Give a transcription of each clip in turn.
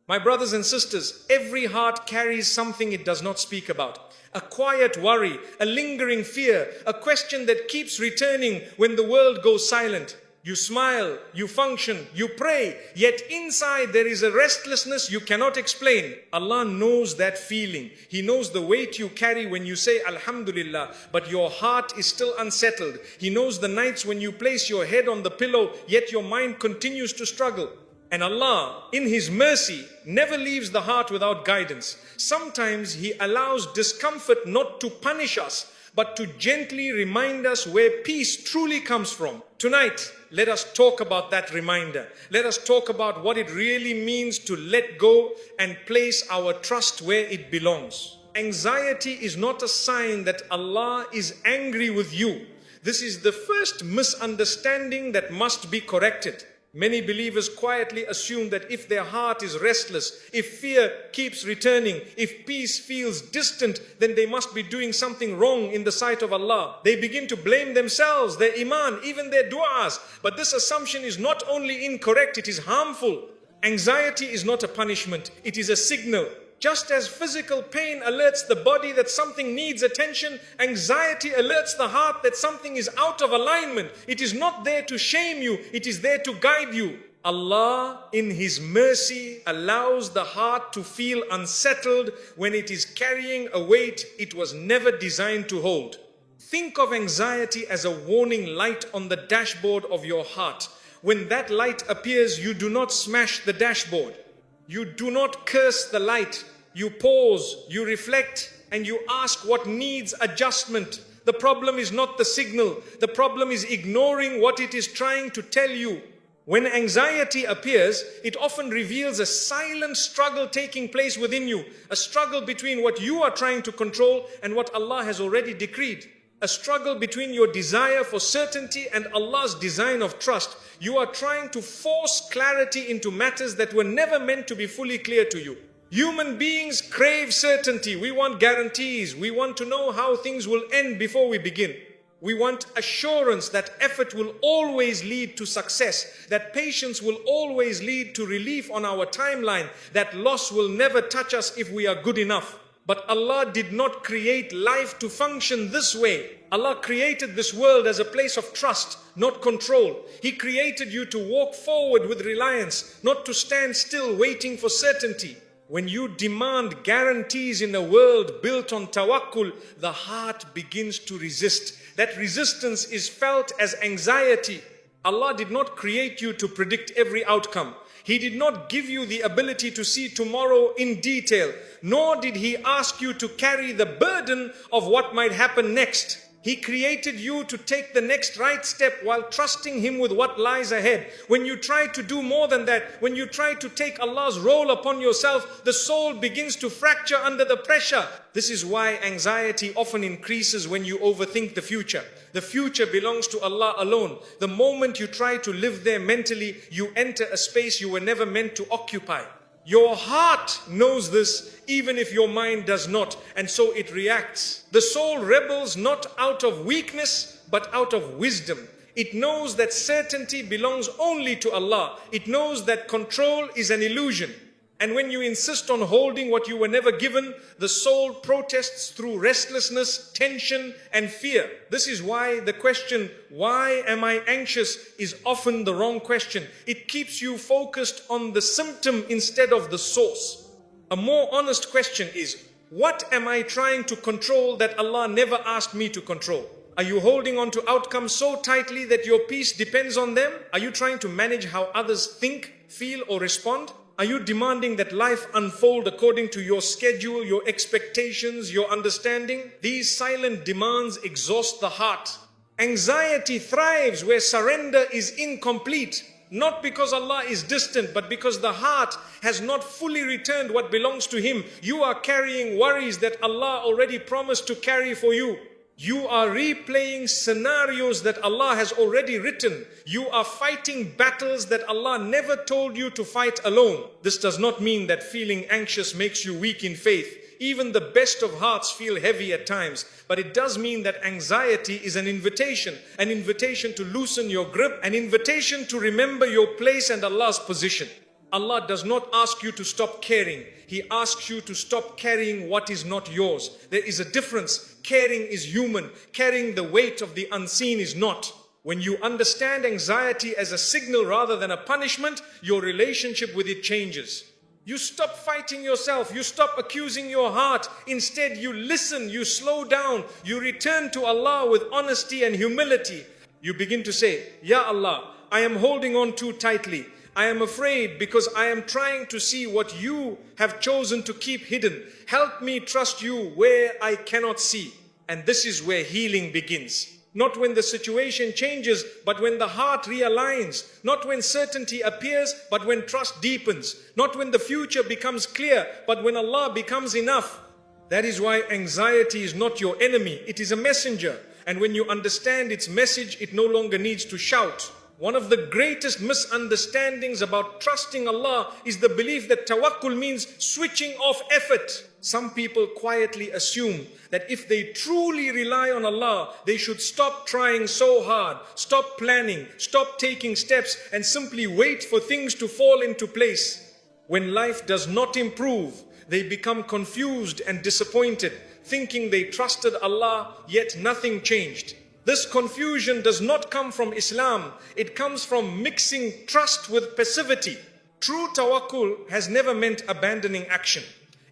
My brothers and sisters, every heart carries something it does not speak about. A quiet worry, a lingering fear, a question that keeps returning when the world goes silent. You smile, you function, you pray, yet inside there is a restlessness you cannot explain. Allah knows that feeling. He knows the weight you carry when you say Alhamdulillah, but your heart is still unsettled. He knows the nights when you place your head on the pillow, yet your mind continues to struggle. And Allah, in His mercy, never leaves the heart without guidance. Sometimes He allows discomfort not to punish us, but to gently remind us where peace truly comes from. Tonight, let us talk about that reminder. Let us talk about what it really means to let go and place our trust where it belongs. Anxiety is not a sign that Allah is angry with you. This is the first misunderstanding that must be corrected. Many believers quietly assume that if their heart is restless, if fear keeps returning, if peace feels distant, then they must be doing something wrong in the sight of Allah. They begin to blame themselves, their iman, even their du'as. But this assumption is not only incorrect, it is harmful. Anxiety is not a punishment, it is a signal. Just as physical pain alerts the body that something needs attention, anxiety alerts the heart that something is out of alignment. It is not there to shame you, it is there to guide you. Allah, in His mercy, allows the heart to feel unsettled when it is carrying a weight it was never designed to hold. Think of anxiety as a warning light on the dashboard of your heart. When that light appears, you do not smash the dashboard. You do not curse the light. You pause, you reflect, and you ask what needs adjustment. The problem is not the signal. The problem is ignoring what it is trying to tell you. When anxiety appears, it often reveals a silent struggle taking place within you. A struggle between what you are trying to control and what Allah has already decreed. A struggle between your desire for certainty and Allah's design of trust. You are trying to force clarity into matters that were never meant to be fully clear to you. Human beings crave certainty. We want guarantees. We want to know how things will end before we begin. We want assurance that effort will always lead to success, that patience will always lead to relief on our timeline, that loss will never touch us if we are good enough. But Allah did not create life to function this way. Allah created this world as a place of trust, not control. He created you to walk forward with reliance, not to stand still waiting for certainty. When you demand guarantees in a world built on tawakkul, the heart begins to resist. That resistance is felt as anxiety. Allah did not create you to predict every outcome. He did not give you the ability to see tomorrow in detail, nor did He ask you to carry the burden of what might happen next. He created you to take the next right step while trusting Him with what lies ahead. When you try to do more than that, when you try to take Allah's role upon yourself, the soul begins to fracture under the pressure. This is why anxiety often increases when you overthink the future. The future belongs to Allah alone. The moment you try to live there mentally, you enter a space you were never meant to occupy. Your heart knows this, even if your mind does not, and so it reacts. The soul rebels not out of weakness, but out of wisdom. It knows that certainty belongs only to Allah. It knows that control is an illusion. And when you insist on holding what you were never given, the soul protests through restlessness, tension, and fear. This is why the question, why am I anxious, is often the wrong question. It keeps you focused on the symptom instead of the source. A more honest question is, what am I trying to control that Allah never asked me to control? Are you holding on to outcomes so tightly that your peace depends on them? Are you trying to manage how others think, feel, or respond? Are you demanding that life unfold according to your schedule, your expectations, your understanding? These silent demands exhaust the heart. Anxiety thrives where surrender is incomplete. Not because Allah is distant, but because the heart has not fully returned what belongs to Him. You are carrying worries that Allah already promised to carry for you. You are replaying scenarios that Allah has already written. You are fighting battles that Allah never told you to fight alone. This does not mean that feeling anxious makes you weak in faith. Even the best of hearts feel heavy at times. But it does mean that anxiety is an invitation to loosen your grip, an invitation to remember your place and Allah's position. Allah does not ask you to stop caring. He asks you to stop carrying what is not yours. There is a difference. Caring is human. Carrying the weight of the unseen is not. When you understand anxiety as a signal rather than a punishment, your relationship with it changes. You stop fighting yourself. You stop accusing your heart. Instead, you listen, you slow down, you return to Allah with honesty and humility. You begin to say, Ya Allah, I am holding on too tightly. I am afraid because I am trying to see what you have chosen to keep hidden. Help me trust you where I cannot see. And this is where healing begins. Not when the situation changes, but when the heart realigns. Not when certainty appears, but when trust deepens. Not when the future becomes clear, but when Allah becomes enough. That is why anxiety is not your enemy. It is a messenger. And when you understand its message, it no longer needs to shout. One of the greatest misunderstandings about trusting Allah is the belief that tawakkul means switching off effort. Some people quietly assume that if they truly rely on Allah, they should stop trying so hard, stop planning, stop taking steps, and simply wait for things to fall into place. When life does not improve, they become confused and disappointed, thinking they trusted Allah, yet nothing changed. This confusion does not come from Islam. It comes from mixing trust with passivity. True tawakkul has never meant abandoning action.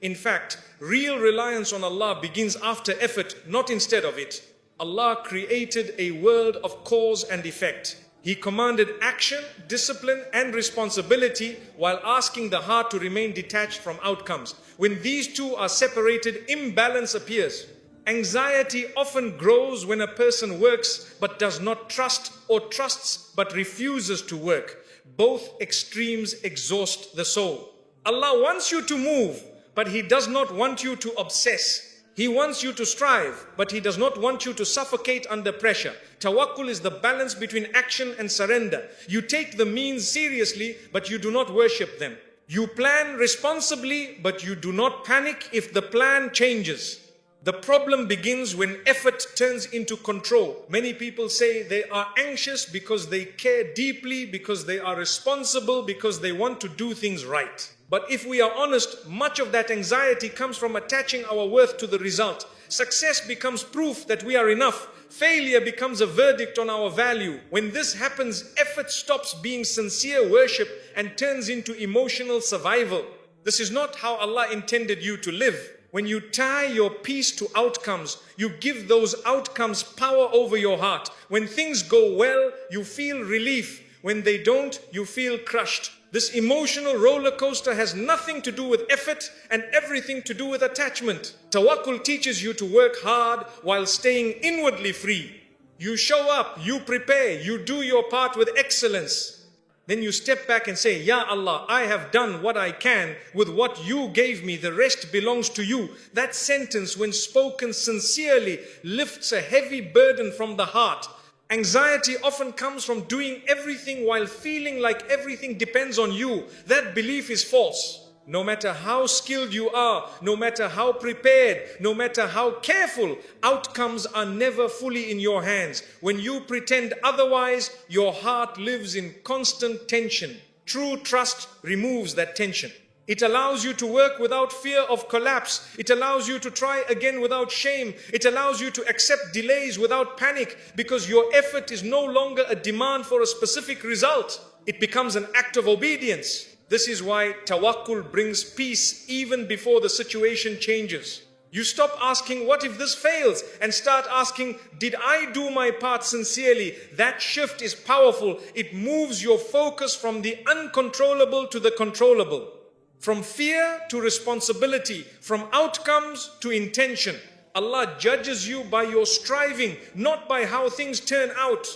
In fact, real reliance on Allah begins after effort, not instead of it. Allah created a world of cause and effect. He commanded action, discipline, and responsibility while asking the heart to remain detached from outcomes. When these two are separated, imbalance appears. Anxiety often grows when a person works but does not trust, or trusts but refuses to work. Both extremes exhaust the soul. Allah wants you to move, but He does not want you to obsess. He wants you to strive, but He does not want you to suffocate under pressure. Tawakkul is the balance between action and surrender. You take the means seriously, but you do not worship them. You plan responsibly, but you do not panic if the plan changes. The problem begins when effort turns into control. Many people say they are anxious because they care deeply, because they are responsible, because they want to do things right. But if we are honest, much of that anxiety comes from attaching our worth to the result. Success becomes proof that we are enough. Failure becomes a verdict on our value. When this happens, effort stops being sincere worship and turns into emotional survival. This is not how Allah intended you to live. When you tie your peace to outcomes, you give those outcomes power over your heart. When things go well, you feel relief. When they don't, you feel crushed. This emotional roller coaster has nothing to do with effort and everything to do with attachment. Tawakkul teaches you to work hard while staying inwardly free. You show up, you prepare, you do your part with excellence. Then you step back and say, Ya Allah, I have done what I can with what you gave me. The rest belongs to you. That sentence, when spoken sincerely, lifts a heavy burden from the heart. Anxiety often comes from doing everything while feeling like everything depends on you. That belief is false. No matter how skilled you are, no matter how prepared, no matter how careful, outcomes are never fully in your hands. When you pretend otherwise, your heart lives in constant tension. True trust removes that tension. It allows you to work without fear of collapse. It allows you to try again without shame. It allows you to accept delays without panic, because your effort is no longer a demand for a specific result. It becomes an act of obedience. This is why tawakkul brings peace even before the situation changes. You stop asking, what if this fails? And start asking, did I do my part sincerely? That shift is powerful. It moves your focus from the uncontrollable to the controllable. From fear to responsibility. From outcomes to intention. Allah judges you by your striving, not by how things turn out.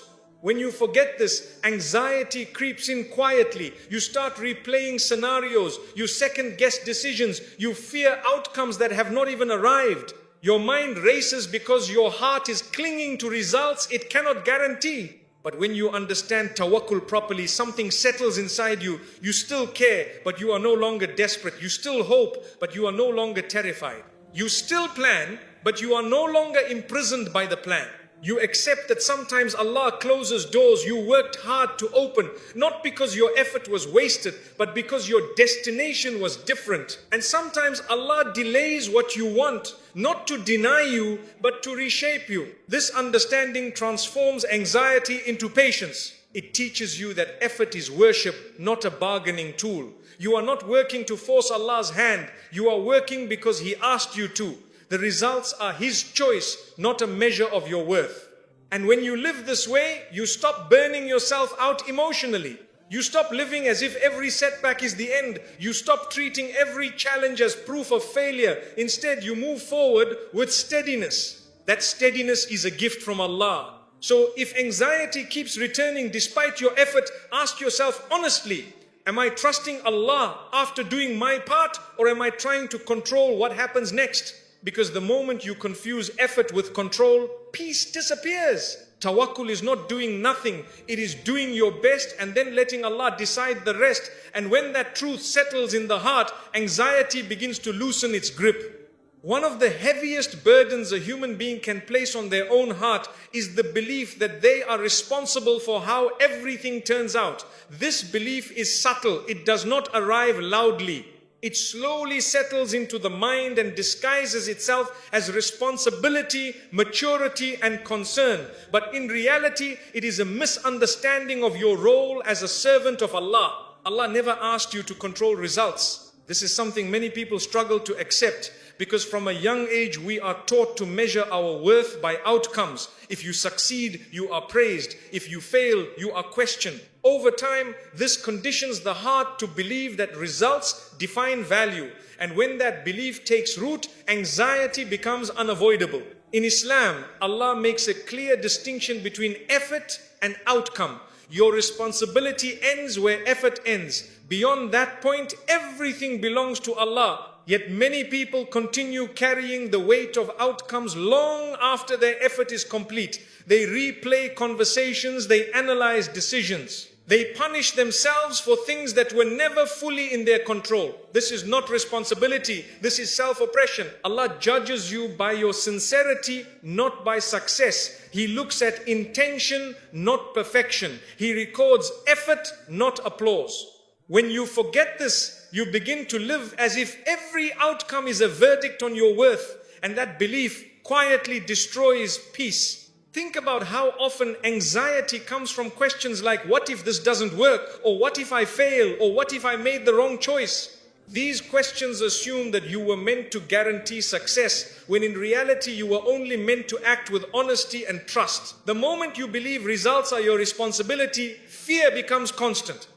When you forget this, anxiety creeps in quietly. You start replaying scenarios. You second guess decisions. You fear outcomes that have not even arrived. Your mind races because your heart is clinging to results it cannot guarantee. But when you understand tawakkul properly, something settles inside you. You still care, but you are no longer desperate. You still hope, but you are no longer terrified. You still plan, but you are no longer imprisoned by the plan. You accept that sometimes Allah closes doors you worked hard to open, not because your effort was wasted, but because your destination was different. And sometimes Allah delays what you want, not to deny you, but to reshape you. This understanding transforms anxiety into patience. It teaches you that effort is worship, not a bargaining tool. You are not working to force Allah's hand. You are working because He asked you to. The results are His choice, not a measure of your worth. And when you live this way, you stop burning yourself out emotionally. You stop living as if every setback is the end. You stop treating every challenge as proof of failure. Instead, you move forward with steadiness. That steadiness is a gift from Allah. So if anxiety keeps returning despite your effort, ask yourself honestly, am I trusting Allah after doing my part, or am I trying to control what happens next? Because the moment you confuse effort with control, peace disappears. Tawakkul is not doing nothing. It is doing your best and then letting Allah decide the rest. And when that truth settles in the heart, anxiety begins to loosen its grip. One of the heaviest burdens a human being can place on their own heart is the belief that they are responsible for how everything turns out. This belief is subtle. It does not arrive loudly. It slowly settles into the mind and disguises itself as responsibility, maturity, and concern. But in reality, it is a misunderstanding of your role as a servant of Allah. Allah never asked you to control results. This is something many people struggle to accept, because from a young age we are taught to measure our worth by outcomes. If you succeed, you are praised. If you fail, you are questioned. Over time, this conditions the heart to believe that results define value. And when that belief takes root, anxiety becomes unavoidable. In Islam, Allah makes a clear distinction between effort and outcome. Your responsibility ends where effort ends. Beyond that point, everything belongs to Allah. Yet many people continue carrying the weight of outcomes long after their effort is complete. They replay conversations, they analyze decisions. They punish themselves for things that were never fully in their control. This is not responsibility, this is self-oppression. Allah judges you by your sincerity, not by success. He looks at intention, not perfection. He records effort, not applause. When you forget this, you begin to live as if every outcome is a verdict on your worth, and that belief quietly destroys peace. Think about how often anxiety comes from questions like, what if this doesn't work? Or what if I fail? Or what if I made the wrong choice? These questions assume that you were meant to guarantee success, when in reality you were only meant to act with honesty and trust. The moment you believe results are your responsibility, fear becomes constant.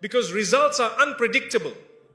Because results are unpredictable.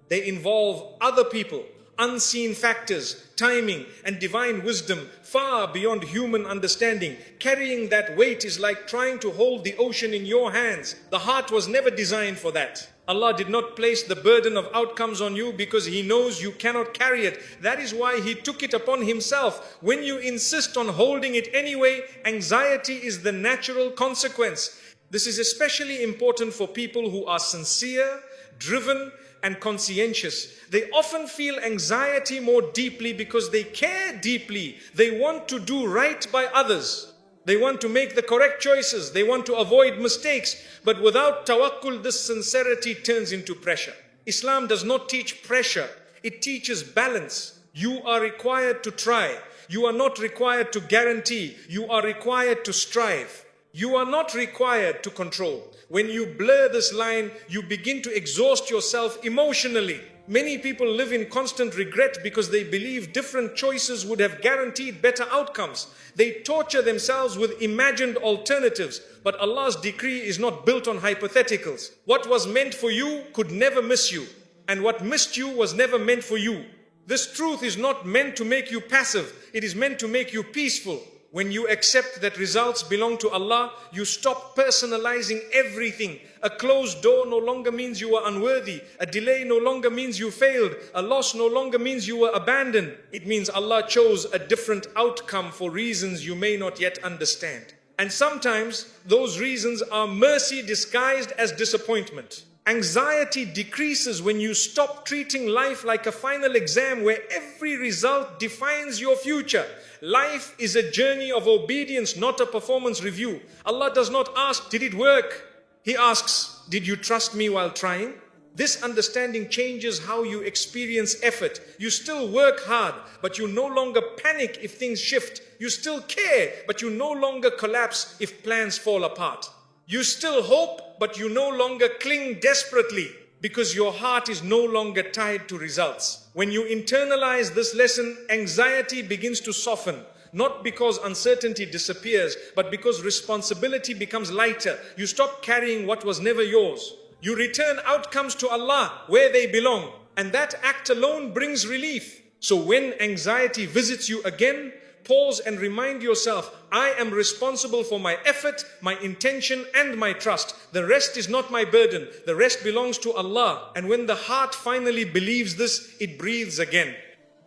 They involve other people, unseen factors, timing, and divine wisdom far beyond human understanding. Carrying that weight is like trying to hold the ocean in your hands. The heart was never designed for that. Allah did not place the burden of outcomes on you because He knows you cannot carry it. That is why He took it upon Himself. When you insist on holding it anyway, anxiety is the natural consequence. This is especially important for people who are sincere, driven, and conscientious. They often feel anxiety more deeply because they care deeply. They want to do right by others. They want to make the correct choices. They want to avoid mistakes. But without tawakkul, this sincerity turns into pressure. Islam does not teach pressure. It teaches balance. You are required to try. You are not required to guarantee. You are required to strive. You are not required to control. When you blur this line, you begin to exhaust yourself emotionally. Many people live in constant regret because they believe different choices would have guaranteed better outcomes. They torture themselves with imagined alternatives, but Allah's decree is not built on hypotheticals. What was meant for you could never miss you, and what missed you was never meant for you. This truth is not meant to make you passive, it is meant to make you peaceful. When you accept that results belong to Allah, you stop personalizing everything. A closed door no longer means you are unworthy. A delay no longer means you failed. A loss no longer means you were abandoned. It means Allah chose a different outcome for reasons you may not yet understand. And sometimes those reasons are mercy disguised as disappointment. Anxiety decreases when you stop treating life like a final exam where every result defines your future. Life is a journey of obedience, not a performance review. Allah does not ask, did it work? He asks, did you trust me while trying? This understanding changes how you experience effort. You still work hard, but you no longer panic if things shift. You still care, but you no longer collapse if plans fall apart. You still hope, but you no longer cling desperately because your heart is no longer tied to results. When you internalize this lesson, anxiety begins to soften. Not because uncertainty disappears, but because responsibility becomes lighter. You stop carrying what was never yours. You return outcomes to Allah where they belong. And that act alone brings relief. So when anxiety visits you again, pause and remind yourself, I am responsible for my effort, my intention, and my trust. The rest is not my burden. The rest belongs to Allah. And when the heart finally believes this, it breathes again.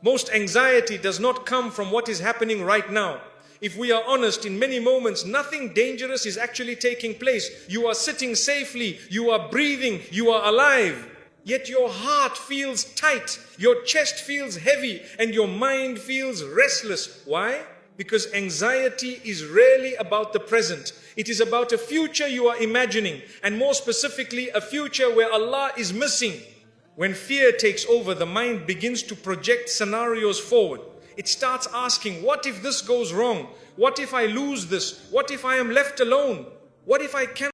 Most anxiety does not come from what is happening right now. If we are honest, in many moments, nothing dangerous is actually taking place. You are sitting safely, you are breathing, you are alive. Yet your heart feels tight, your chest feels heavy, and your mind feels restless. Why? Because anxiety is rarely about the present. It is about a future you are imagining, and more specifically, a future where Allah is missing. When fear takes over, the mind begins to project scenarios forward. It starts asking, what if this goes wrong? What if I lose this? What if I am left alone? What if I can't